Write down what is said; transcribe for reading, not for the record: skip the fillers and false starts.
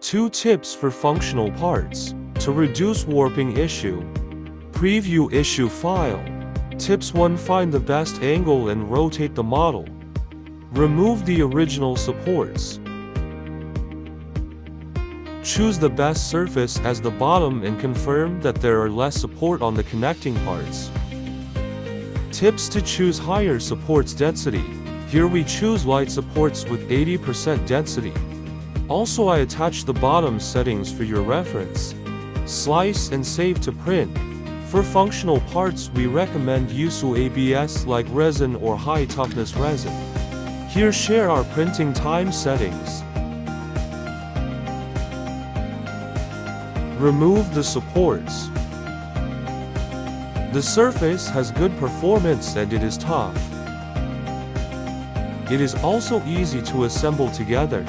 2 tips for functional parts. To reduce warping issue. Preview issue file. Tips 1. Find the best angle and rotate the model. Remove the original supports. Choose the best surface as the bottom and confirm that there are less support on the connecting parts. Tips to choose higher supports density. Here we choose light supports with 80% density. Also, I attach the bottom settings for your reference. Slice and save to print. For functional parts, we recommend YOUSU ABS Like resin or high toughness resin. Here share our printing time settings. Remove the supports. The surface has good performance and it is tough. It is also easy to assemble together.